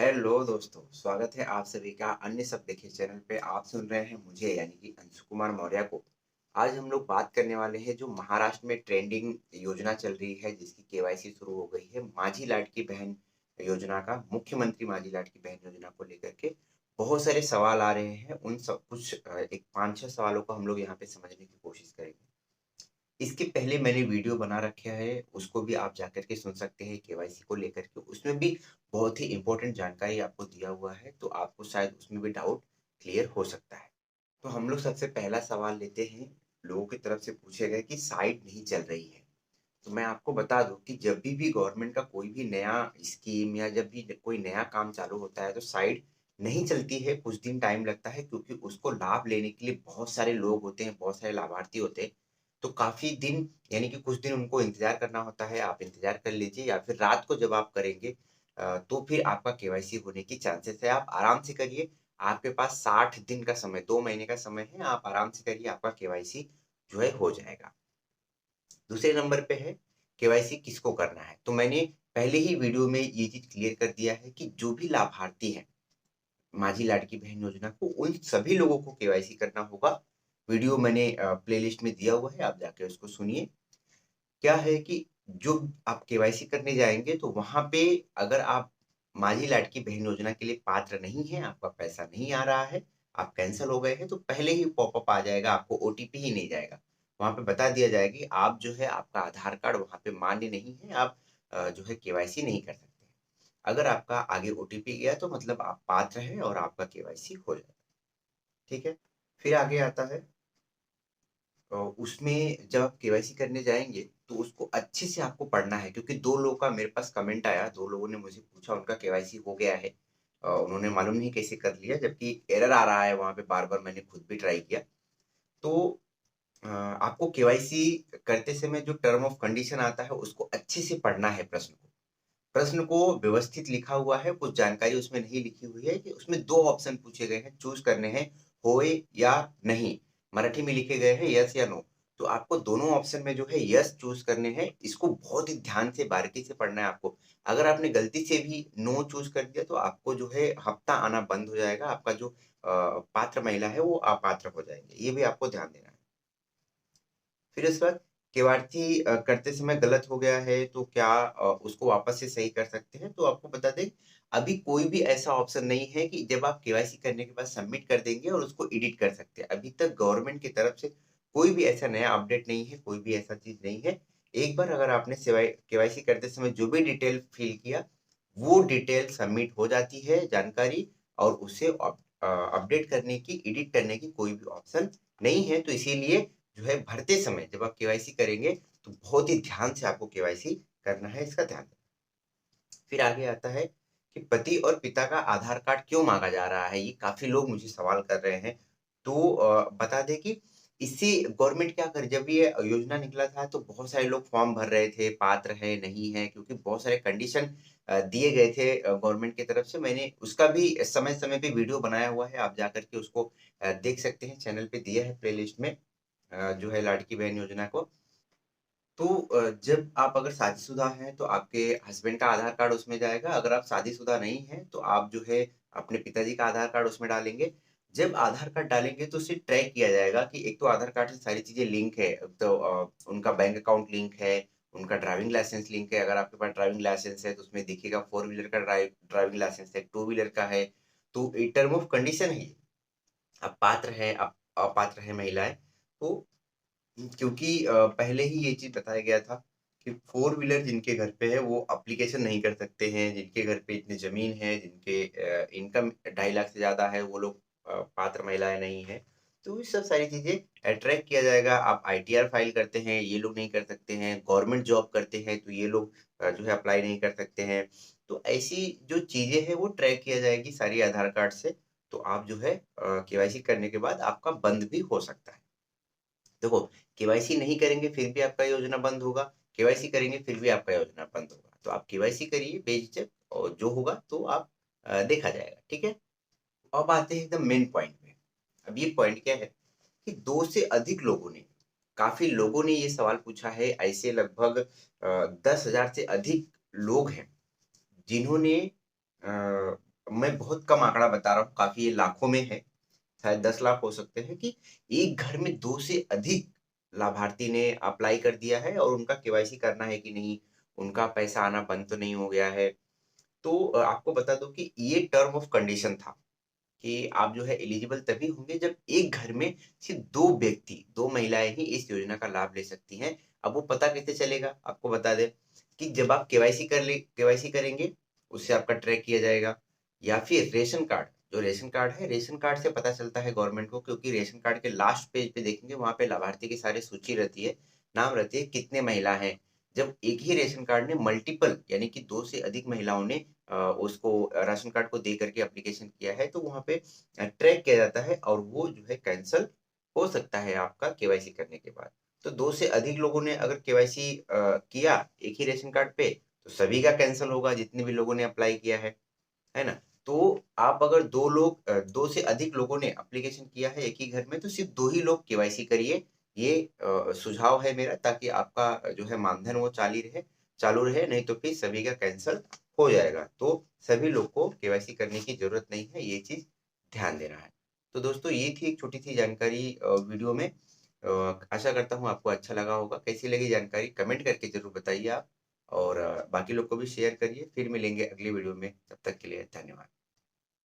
Hello दोस्तों, स्वागत है आप सभी का अन्य सब देखिए चैनल पे। आप सुन रहे हैं मुझे यानी कि अंशु कुमार मौर्य को। आज हम लोग बात करने वाले हैं जो महाराष्ट्र में ट्रेंडिंग योजना चल रही है जिसकी केवाईसी शुरू हो गई है, माझी लाडकी बहन योजना का। मुख्यमंत्री माझी लाडकी बहन योजना को लेकर के बहुत सारे सवाल आ रहे हैं। उन सब कुछ एक 5-6 सवालों को हम लोग यहाँ पे समझने की कोशिश करेंगे। इसके पहले मैंने वीडियो बना रखा है, उसको भी आप जाकर के सुन सकते हैं केवाईसी को लेकर के। उसमें भी बहुत ही इम्पोर्टेंट जानकारी आपको दिया हुआ है, तो आपको शायद उसमें भी डाउट क्लियर हो सकता है। तो हम लोग सबसे पहला सवाल लेते हैं, लोगों की तरफ से पूछे गए कि साइट नहीं चल रही है। तो मैं आपको बता दूँ कि जब भी गवर्नमेंट का कोई भी नया स्कीम या जब भी कोई नया काम चालू होता है, तो साइट नहीं चलती है, कुछ दिन टाइम लगता है क्योंकि उसको लाभ लेने के लिए बहुत सारे लोग होते हैं, बहुत सारे लाभार्थी होते हैं। तो काफ़ी दिन यानी कि कुछ दिन उनको इंतज़ार करना होता है, आप इंतज़ार कर लीजिए या फिर रात को जब आप करेंगे तो फिर आपका केवाईसी होने की चांसेस है। आप आराम से करिए, आपके पास 60 दिन का समय 2 महीने का समय है, आप आराम से करिए, आपका केवाईसी जो है हो जाएगा। दूसरे नंबर पे है केवाईसी किसको करना है? तो मैंने पहले ही वीडियो में ये चीज़ क्लियर कर दिया है कि जो भी लाभार्थी हैं, माझी लाडकी बहन योजना को उन सभी लोगों को केवाईसी करना होगा। वीडियो मैंने प्लेलिस्ट में दिया हुआ है, आप जाके उसको सुनिए। क्या है कि जो आप केवाईसी करने जाएँगे तो वहाँ पे अगर आप माझी लाडकी बहन योजना के लिए पात्र नहीं हैं, आपका पैसा नहीं आ रहा है, आप कैंसल हो गए हैं, तो पहले ही पॉपअप आ जाएगा, आपको ओटीपी ही नहीं जाएगा। वहाँ पे बता दिया जाएगा कि आप जो है आपका आधार कार्ड वहाँ पे मान्य नहीं है, आप जो है केवाईसी नहीं कर सकते हैं। अगर आपका आगे ओटीपी गया तो मतलब आप पात्र हैं और आपका केवाईसी हो जाएगा, ठीक है? फिर आगे आता है उसमें जब आप केवाईसी करने जाएँगे, तो उसको अच्छे से आपको पढ़ना है क्योंकि 2 लोगों का मेरे पास कमेंट आया, 2 लोगों ने मुझे पूछा उनका केवाईसी हो गया है। उन्होंने मालूम नहीं कैसे कर लिया जबकि एरर आ रहा है वहाँ पे बार-बार मैंने खुद भी ट्राई किया। तो आपको केवाईसी करते समय जो टर्म ऑफ कंडीशन आता है उसको अच्छे से पढ़ना है प्रश्न को। प्रश्न को व्यवस्थित लिखा हुआ है, कुछ जानकारी उसमें नहीं लिखी हुई है कि उसमें 2 ऑप्शन पूछे गए हैं, चूज़ करने हैं, होय या नहीं। मराठी में लिखे गए हैं यस या नो। तो आपको दोनों ऑप्शन में जो है यस चूज़ करने हैं, इसको बहुत ही ध्यान से, बारीकी से पढ़ना है आपको। अगर आपने गलती से भी नो चूज़ कर दिया तो आपको जो है हफ्ता आना बंद हो जाएगा, आपका जो पात्र महिला है वो अपात्र हो जाएँगे। ये भी आपको ध्यान देना है। फिर उसके बाद केवाईसी करते समय गलत हो गया है तो क्या उसको वापस से सही कर सकते हैं? तो आपको बता दें, अभी कोई भी ऐसा ऑप्शन नहीं है कि जब आप केवाईसी करने के बाद सबमिट कर देंगे और उसको एडिट कर सकते हैं। अभी तक गवर्नमेंट की तरफ से कोई भी ऐसा नया अपडेट नहीं है, कोई भी ऐसा चीज़ नहीं है। एक बार अगर आपने केवाईसी करते समय जो भी डिटेल फिल किया, वो डिटेल सबमिट हो जाती है जानकारी और उसे अपडेट करने की, एडिट करने की कोई भी ऑप्शन नहीं है। तो इसीलिए जो है भरते समय जब आप केवाईसी करेंगे तो बहुत ही ध्यान से आपको केवाईसी करना है, इसका ध्यान रखें। फिर आगे आता है कि पति और पिता का आधार कार्ड क्यों माँगा जा रहा है? ये काफ़ी लोग मुझे सवाल कर रहे हैं। तो बता दें कि इससे गवर्नमेंट क्या करे जब ये योजना निकला था तो बहुत सारे लोग फॉर्म भर रहे थे, पात्र है, नहीं है क्योंकि बहुत सारे कंडीशन दिए गए थे गवर्नमेंट की तरफ से। मैंने उसका भी समय-समय पे वीडियो बनाया हुआ है, आप जाकर के उसको देख सकते हैं, चैनल पे दिया है प्लेलिस्ट में जो है लाडकी बहन योजना को। तो जब आप अगर शादीशुदा हैं, तो आपके हस्बैंड का आधार कार्ड उसमें जाएगा, अगर आप शादीशुदा नहीं हैं, तो आप जो है अपने पिताजी का आधार कार्ड उसमें डालेंगे। जब आधार कार्ड डालेंगे तो उसे ट्रैक किया जाएगा कि एक तो आधार कार्ड से सारी चीज़ें लिंक है, तो उनका बैंक अकाउंट लिंक है, उनका ड्राइविंग लाइसेंस लिंक है, अगर आपके पास ड्राइविंग लाइसेंस है, तो उसमें दिखेगा 4 व्हीलर का ड्राइविंग लाइसेंस है, 2 व्हीलर का है, तो ये टर्म ऑफ कंडीशन है ये। आप पात्र हैं, आप अपात्र हैं महिलाएँ, तो क्योंकि पहले ही ये चीज़ बताया गया था कि फ़ोर व्हीलर जिनके घर पे है वो एप्लीकेशन नहीं कर सकते हैं, जिनके घर पे इतनी ज़मीन है, जिनके इनकम 2.5 लाख से ज़्यादा है, वो लोग पात्र महिलाएँ नहीं हैं। तो ये सब सारी चीज़ें ट्रैक किया जाएगा। आप आईटीआर फाइल करते हैं, ये लोग नहीं कर सकते हैं, गवर्नमेंट जॉब करते हैं, तो ये लोग जो है अप्लाई नहीं कर सकते हैं। तो ऐसी जो चीज़ें हैं वो ट्रैक किया जाएगी सारी आधार कार्ड से, तो आप जो है केवाईसी करने के बाद आपका बंद भी हो सकता है। देखो, केवाईसी नहीं करेंगे फिर भी आपका योजना बंद होगा, केवाईसी करेंगे फिर भी आपका योजना बंद होगा। तो आप केवाईसी करिए बेझिझक और जो होगा तो आप देखा जाएगा, ठीक है? अब आते हैं एकदम मेन पॉइंट पे। अब ये पॉइंट क्या है कि 2 से अधिक लोगों ने काफ़ी लोगों ने ये सवाल पूछा है, ऐसे लगभग 10,000 से अधिक लोग हैं, जिन्होंने मैं बहुत कम आंकड़ा बता रहा हूँ, काफ़ी ये लाखों में है, शायद 10 लाख हो सकते हैं कि एक घर में 2 से अधिक लाभार्थी ने अप्लाई कर दिया है और उनका केवाईसी करना है कि नहीं, उनका पैसा आना बंद तो नहीं हो गया है। तो आपको बता दूँ कि ये टर्म ऑफ कंडीशन था कि आप जो है एलिजिबल तभी होंगे जब एक घर में सिर्फ 2 व्यक्ति, 2 महिलाएँ ही इस योजना का लाभ ले सकती हैं। अब वो पता कैसे चलेगा? आपको बता दें कि जब आप केवाईसी करेंगे, उससे आपका ट्रैक किया जाएगा या फिर रेशन कार्ड, जो रेशन कार्ड है, रेशन कार्ड से पता चलता है गवर्नमेंट को क्योंकि रेशन कार्ड के लास्ट पेज पे देखेंगे वहाँ पे लाभार्थी की सारी सूची रहती है, नाम रहती है, कितने महिला हैं। जब एक ही रेशन कार्ड ने मल्टीपल यानी कि 2 से अधिक महिलाओं ने उसको राशन कार्ड को दे करके एप्लीकेशन किया है तो वहाँ पे ट्रैक किया जाता है और वो जो है कैंसल हो सकता है आपका केवाईसी करने के बाद। तो 2 से अधिक लोगों ने अगर केवाईसी किया एक ही रेशन कार्ड पे तो सभी का कैंसल होगा जितने भी लोगों ने अप्लाई किया है ना? तो आप अगर 2 से अधिक लोगों ने एप्लीकेशन किया है एक ही घर में तो सिर्फ 2 ही लोग केवाईसी करिए। ये सुझाव है मेरा ताकि आपका जो है मानधन वो चालू रहे नहीं तो फिर सभी का कैंसल हो जाएगा। तो सभी लोग को केवाईसी करने की ज़रूरत नहीं है, ये चीज़ ध्यान देना है। तो दोस्तों ये थी एक छोटी-सी जानकारी वीडियो में। आशा करता हूँ आपको अच्छा लगा होगा। कैसी लगी जानकारी कमेंट करके ज़रूर बताइए आप और बाकी लोग को भी शेयर करिए। फिर मिलेंगे अगली वीडियो में, तब तक के लिए धन्यवाद।